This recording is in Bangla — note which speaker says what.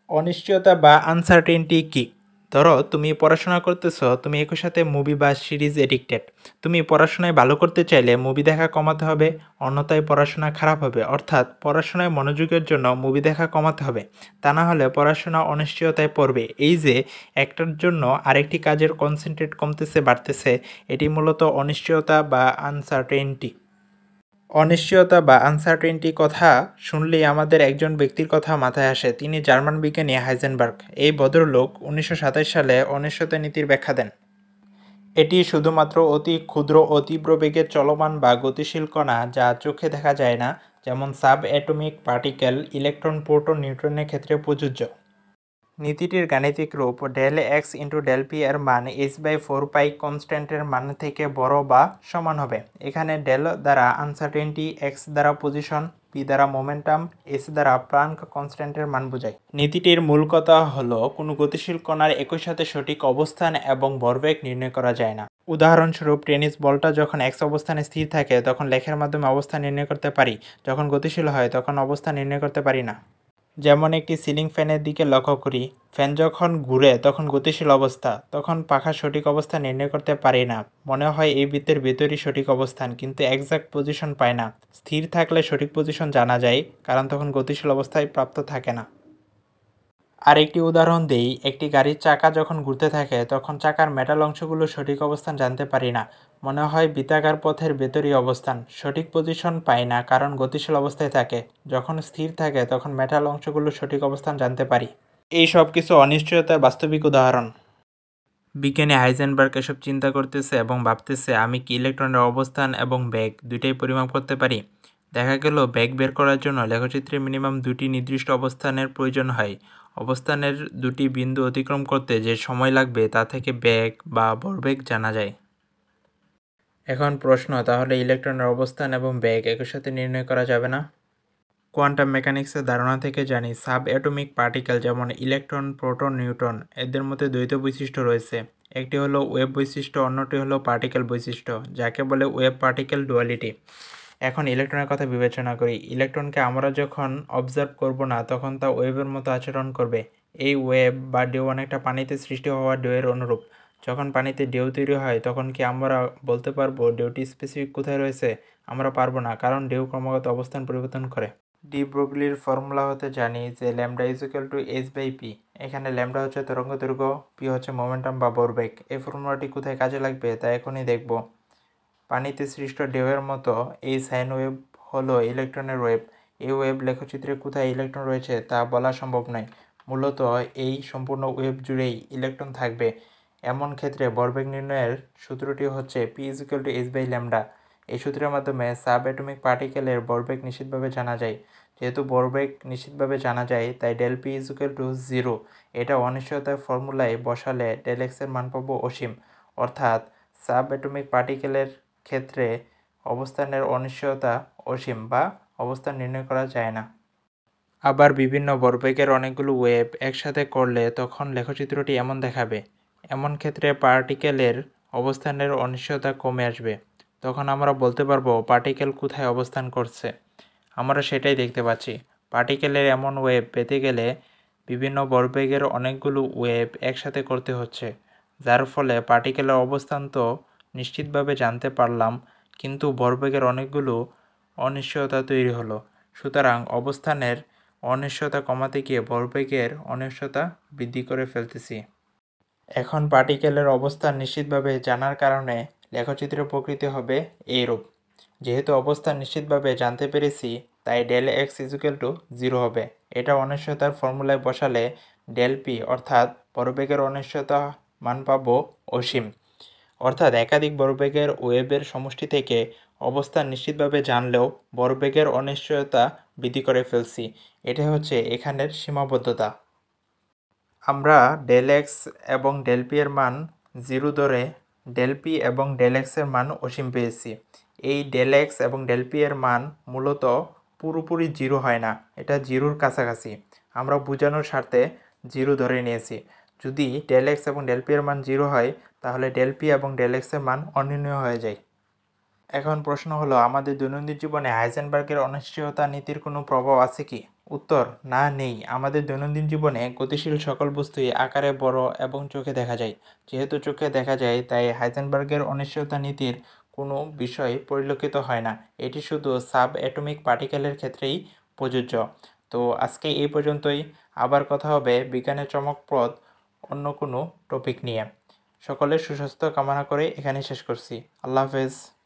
Speaker 1: অনিশ্চয়তা বা আনসার্টেনটি কি? ধরো তুমি পড়াশোনা করতেছো, তুমি একই সাথে মুভি বা সিরিজ এডিক্টেড। তুমি পড়াশোনায় ভালো করতে চাইলে মুভি দেখা কমাতে হবে, অন্যথায় পড়াশোনা খারাপ হবে। অর্থাৎ পড়াশোনায় মনোযোগের জন্য মুভি দেখা কমাতে হবে, তা না হলে পড়াশোনা অনিশ্চয়তায় পড়বে। এই যে একটার জন্য আরেকটি কাজের কনসেন্ট্রেট কমতেছে বাড়তেছে, এটি মূলত অনিশ্চয়তা বা আনসার্টেনটি। অনিশ্চয়তা বা আনসার্টেনটি কথা শুনলেই আমাদের একজন ব্যক্তির কথা মাথায় আসে, তিনি জার্মান বিজ্ঞানী হাইজেনবার্গ। এই ভদ্রলোক 1927 সালে অনিশ্চয়তা নীতির ব্যাখ্যা দেন। এটি শুধুমাত্র অতি ক্ষুদ্র ও তীব্র বেগে চলমান বা গতিশীল কণা যা চোখে দেখা যায় না, যেমন sub atomic particle, electron, proton, নিউট্রনের ক্ষেত্রে প্রযোজ্য। নীতিটির গাণিতিক রূপ del X into del P এর মান h/4 পাই কনস্ট্যান্টের মান থেকে বড় বা সমান হবে। এখানে ডেল দ্বারা আনসার্টেনটি, এক্স দ্বারা পজিশন, পি দ্বারা মোমেন্টাম, এস দ্বারা প্লাঙ্ক কনস্ট্যান্টের মান বোঝায়। নীতিটির মূল কথা হলো কোনো গতিশীল কণার একই সাথে সঠিক অবস্থান এবং ভরবেগ নির্ণয় করা যায় না। উদাহরণস্বরূপ, টেনিস বলটা যখন এক্স অবস্থানে স্থির থাকে তখন লেখার মাধ্যমে অবস্থান নির্ণয় করতে পারি, যখন গতিশীল হয় তখন অবস্থান নির্ণয় করতে পারি না। যেমন একটি সিলিং ফ্যানের দিকে লক্ষ্য করি, ফ্যান যখন ঘুরে তখন গতিশীল অবস্থা, তখন পাখার সঠিক অবস্থান নির্ণয় করতে পারি না। মনে হয় এই বৃত্তের ভেতরই সঠিক অবস্থান, কিন্তু একজ্যাক্ট পজিশন পায় না। স্থির থাকলে সঠিক পজিশন জানা যায়, কারণ তখন গতিশীল অবস্থায় প্রাপ্ত থাকে না। আরেকটি উদাহরণ দেই, একটি গাড়ির চাকা যখন ঘুরতে থাকে তখন চাকার মেটাল অংশগুলোর সঠিক অবস্থান জানতে পারি না। মনে হয় বৃত্তাকার পথের ভেতরই অবস্থান, সঠিক পজিশন পাই না কারণ গতিশীল অবস্থায় থাকে। যখন স্থির থাকে তখন মেটাল অংশগুলোর সঠিক অবস্থান জানতে পারি। এই সব কিছু অনিশ্চয়তার বাস্তবিক উদাহরণ। বিজ্ঞানী হাইজেনবার্গ এসব চিন্তা করতেছে এবং ভাবতেছে, আমি কি ইলেকট্রনের অবস্থান এবং বেগ দুইটাই পরিমাপ করতে পারি? দেখা গেল বেগ বের করার জন্য লেখচিত্রে মিনিমাম দুটি নির্দিষ্ট অবস্থানের প্রয়োজন হয়। অবস্থানের দুটি বিন্দু অতিক্রম করতে যে সময় লাগবে তা থেকে বেগ বা ভরবেগ জানা যায়। এখন প্রশ্ন, তাহলে ইলেকট্রনের অবস্থান এবং বেগ একই সাথে নির্ণয় করা যাবে না? কোয়ান্টাম মেকানিক্সের ধারণা থেকে জানি সাব অ্যাটমিক পার্টিকেল যেমন ইলেকট্রন, প্রোটন, নিউট্রন এদের মধ্যে দ্বৈত বৈশিষ্ট্য রয়েছে। একটি হলো ওয়েভ বৈশিষ্ট্য, অন্যটি হলো পার্টিকেল বৈশিষ্ট্য, যাকে বলে ওয়েভ পার্টিকেল ডুয়ালিটি। এখন ইলেকট্রনের কথা বিবেচনা করি। ইলেকট্রনকে আমরা যখন অবজার্ভ করব না তখন তা ওয়েভের মতো আচরণ করবে। এই ওয়েভ বা ঢেউ অনেকটা পানিতে সৃষ্টি হওয়া ঢেউয়ের অনুরূপ। যখন পানিতে ঢেউ তৈরি হয় তখন কি আমরা বলতে পারবো ঢেউটি স্পেসিফিক কোথায় রয়েছে? আমরা পারবো না, কারণ ঢেউ ক্রমাগত অবস্থান পরিবর্তন করে। ডি ব্রগলির ফর্মুলা হতে জানি যে lambda is equal two h/p। এখানে ল্যামডা হচ্ছে তরঙ্গ দৈর্ঘ্য, পি হচ্ছে মোমেন্টাম বা ভরবেগ। এই ফর্মুলাটি কোথায় কাজে লাগবে তা এখনই দেখব। পানিতে সৃষ্ট ঢেউয়ের মতো এই সাইন ওয়েভ হলো ইলেকট্রনের ওয়েভ। এই ওয়েভ লেখচিত্রে কোথায় ইলেকট্রন রয়েছে তা বলা সম্ভব নয়। মূলত এই সম্পূর্ণ ওয়েভ জুড়েই ইলেকট্রন থাকবে। এমন ক্ষেত্রে ভরবেগ নির্ণয়ের সূত্রটি হচ্ছে পি ইজ ইকুয়াল টু h/ল্যামডা। এই সূত্রের মাধ্যমে সাব অ্যাটমিক পার্টিকেলের ভরবেগ নিশ্চিতভাবে জানা যায়। যেহেতু ভরবেগ নিশ্চিতভাবে জানা যায় তাই del P is equal to 0। এটা অনিশ্চয়তার ফর্মুলায় বসালে ডেল এক্সের মান পাবো অসীম। অর্থাৎ সাব অ্যাটমিক পার্টিকেলের ক্ষেত্রে অবস্থানের অনিশ্চয়তা অসীম বা অবস্থান নির্ণয় করা যায় না। আবার বিভিন্ন ভরবেগের অনেকগুলো ওয়েভ একসাথে করলে তখন লেখচিত্রটি এমন দেখাবে। এমন ক্ষেত্রে পার্টিকেলের অবস্থানের অনিশ্চয়তা কমে আসবে। তখন আমরা বলতে পারবো পার্টিকেল কোথায় অবস্থান করছে। আমরা সেটাই দেখতে পাচ্ছি। পার্টিকেলের এমন ওয়েভ পেতে গেলে বিভিন্ন ভরবেগের অনেকগুলো ওয়েভ একসাথে করতে হচ্ছে, যার ফলে পার্টিকেলের অবস্থান তো নিশ্চিতভাবে জানতে পারলাম, কিন্তু ভরবেগের অনেকগুলো অনিশ্চয়তা তৈরি হলো। সুতরাং অবস্থানের অনিশ্চয়তা কমাতে গিয়ে ভরবেগের অনিশ্চয়তা বৃদ্ধি করে ফেলতেছি। এখন পার্টিকেলের অবস্থান নিশ্চিতভাবে জানার কারণে লেখচিত্রের প্রকৃতি হবে এইরূপ। যেহেতু অবস্থান নিশ্চিতভাবে জানতে পেরেছি তাই ডেল এক্স ইজুকাল টু 0 হবে। এটা অনিশ্চয়তার ফর্মুলায় বসালে ডেল পি অর্থাৎ ভরবেগের অনিশ্চয়তা মান পাবো অসীম। অর্থাৎ একাধিক ভরবেগের ওয়েভের সমষ্টি থেকে অবস্থান নিশ্চিতভাবে জানলেও ভরবেগের অনিশ্চয়তা বৃদ্ধি করে ফেলছি। এটা হচ্ছে এখানের সীমাবদ্ধতা। আমরা ডেল এক্স এবং ডেল পি এর মান 0 ধরে ডেল পি এবং ডেল এক্স এর মান অসীম পেয়েছি। এই ডেল এক্স এবং ডেল পি এর মান মূলত পুরোপুরি 0 হয় না, এটা 0-র কাছাকাছি। আমরা বোঝানোর স্বার্থে 0 ধরে নিয়েছি। যদি ডেল এক্স এবং ডেল পি এর মান 0 হয় তাহলে ডেল পি এবং ডেল এক্স এর মান অনির্ণয় হয়ে যায়। এখন প্রশ্ন হলো, আমাদের দৈনন্দিন জীবনে হাইজেনবার্গের অনিশ্চয়তা নীতির কোনো প্রভাব আছে কি? উত্তর, না নেই। আমাদের দৈনন্দিন জীবনে গতিশীল সকল বস্তুই আকারে বড় এবং চোখে দেখা যায়। যেহেতু চোখে দেখা যায়, তাই হাইজেনবার্গের অনিশ্চয়তা নীতির কোনো বিষয় পরিলক্ষিত হয় না। এটি শুধু সাব অ্যাটমিক পার্টিকেলের ক্ষেত্রেই প্রযোজ্য। তো আজকে এই পর্যন্তই। আবার কথা হবে বিজ্ঞানের চমকপ্রদ অন্য কোনো টপিক নিয়ে। সকলের সুস্বাস্থ্য কামনা করে এখানেই শেষ করছি। আল্লাহ হাফেজ।